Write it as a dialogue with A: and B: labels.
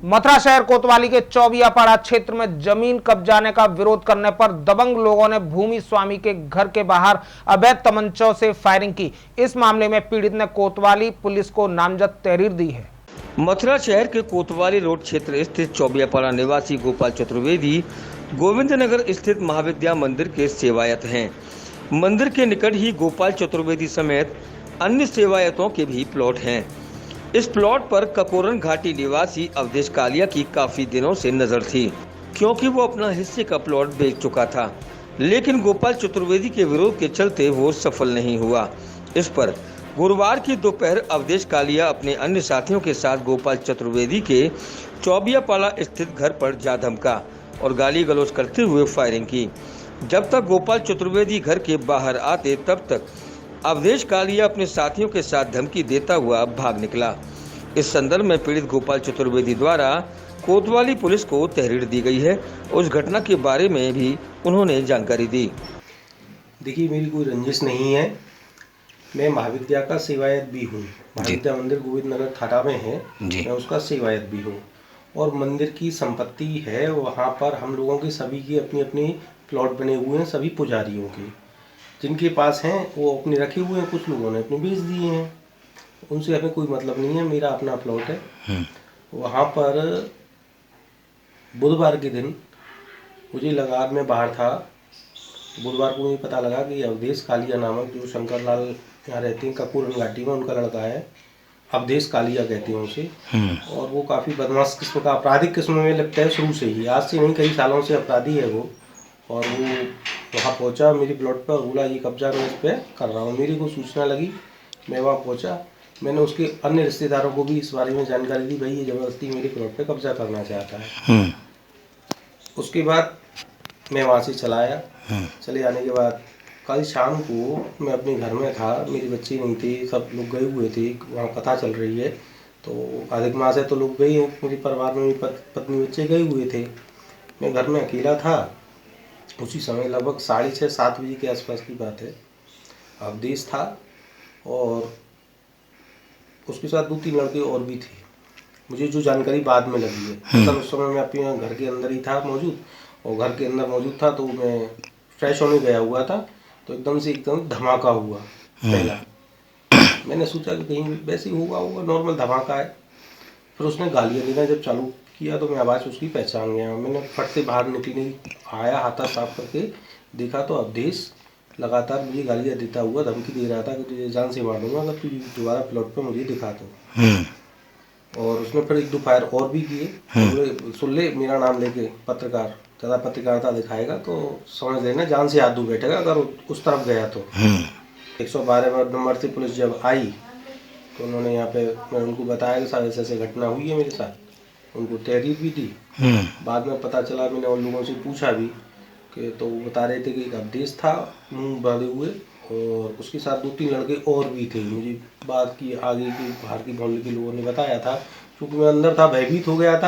A: मथुरा शहर कोतवाली के चौबियापाड़ा क्षेत्र में जमीन कब्जाने का विरोध करने पर दबंग लोगों ने भूमि स्वामी के घर के बाहर अवैध तमंचों से फायरिंग की। इस मामले में पीड़ित ने कोतवाली पुलिस को नामजद तहरीर दी है।
B: मथुरा शहर के कोतवाली रोड क्षेत्र स्थित चौबियापाड़ा निवासी गोपाल चतुर्वेदी गोविंद नगर स्थित महाविद्या मंदिर के सेवायत हैं। मंदिर के निकट ही गोपाल चतुर्वेदी समेत अन्य सेवायतों के भी प्लॉट हैं। इस प्लॉट पर ककोरन घाटी निवासी अवधेश कालिया की काफी दिनों से नजर थी, क्योंकि वो अपना हिस्से का प्लॉट बेच चुका था, लेकिन गोपाल चतुर्वेदी के विरोध के चलते वो सफल नहीं हुआ। इस पर गुरुवार की दोपहर अवधेश कालिया अपने अन्य साथियों के साथ गोपाल चतुर्वेदी के चौबियापाड़ा स्थित घर पर जा धमका और गाली गलौज करते हुए फायरिंग की। जब तक गोपाल चतुर्वेदी घर के बाहर आते, तब तक अवधेश कालिया अपने साथियों के साथ धमकी देता हुआ भाग निकला। इस संदर्भ में पीड़ित गोपाल चतुर्वेदी द्वारा कोतवाली पुलिस को तहरीर दी गई है। उस घटना के बारे में भी उन्होंने जानकारी दी।
C: देखिए, मेरी कोई रंजिश नहीं है। मैं महाविद्या का सेवायत भी हूँ। महाविद्या मंदिर गोविंद नगर थाना में है, मैं उसका सेवायत भी हूँ। और मंदिर की संपत्ति है, वहाँ पर हम लोगों के सभी की अपनी अपनी प्लॉट बने हुए हैं, सभी पुजारियों के। जिनके पास हैं वो अपने रखे हुए हैं, कुछ लोगों ने अपने बेच दिए हैं। उनसे हमें कोई मतलब नहीं है, मेरा अपना प्लॉट है। वहाँ पर बुधवार के दिन मुझे लगा, मैं बाहर था, बुधवार को मुझे पता लगा कि अवधेश कालिया नामक जो शंकर लाल यहाँ रहते हैं कपूरन घाटी में, उनका लड़का है, अवधेश कालिया कहते हैं उसे। और वो काफ़ी बदमाश किस्म का आपराधिक किस्म में लगता है शुरू से ही, आज से नहीं कई सालों से अपराधी है वो। और वो वहाँ पहुँचा मेरे प्लॉट पर और बोला ये कब्जा मैं इस पर कर रहा हूँ। मेरी को सूचना लगी, मैं वहाँ पहुँचा। मैंने उसके अन्य रिश्तेदारों को भी इस बारे में जानकारी दी, भाई ये ज़बरदस्ती मेरे प्लॉट पे कब्जा करना चाहता है। उसके बाद मैं वहाँ से चला आया। चले आने के बाद कल शाम को मैं अपने घर में था, मेरे बच्चे नहीं थे, सब लोग गए हुए थे, वहाँ कथा चल रही है तो अधिक मास है तो लोग गए हैं, मेरे परिवार में मेरी पत्नी बच्चे गए हुए थे। मैं घर में अकेला था। उसी समय लगभग 6:30-7 बजे के आसपास की बात है। अवधेश था और उसके साथ 2-3 लड़के और भी थे, मुझे जो जानकारी बाद में लगी है। तो उस समय मैं अपने घर के अंदर ही था मौजूद, और घर के अंदर मौजूद था तो मैं फ्रेश होने गया हुआ था, तो एकदम धमाका हुआ। पहला मैंने सोचा कि कहीं वैसे ही होगा नॉर्मल धमाका है। फिर उसने गालियाँ देना जब चालू किया तो मैं आवाज़ उसकी पहचान गया। मैंने फट से बाहर निकलने आया, हाथा साफ करके देखा तो अवधेश लगातार मुझे गालियाँ देता हुआ धमकी दे रहा था कि तुझे जान से मार दूंगा अगर तू दोबारा प्लॉट पर मुझे दिखा तो। और उसने फिर 1-2 फायर और भी किए। सुन ले, मेरा नाम लेके पत्रकार, ज़्यादा पत्रकारिता दिखाएगा तो समझ लेना जान से हाथ धो बैठेगा अगर उस तरफ गया तो। 112 नंबर से पुलिस जब आई तो उन्होंने यहाँ पे, मैं उनको बताया कि साहब ऐसे घटना हुई है मेरे साथ, उनको तहरीर भी दी। बाद में पता चला, मैंने उन लोगों से पूछा भी कि तो वो बता रहे थे कि एक अवधेश था मुंह बांधे हुए, और उसके साथ 2-3 लड़के और भी थे। मुझे बात की आगे की बाहर की मोहल्ले के लोगों ने बताया था, क्योंकि मैं अंदर था, भयभीत हो गया था।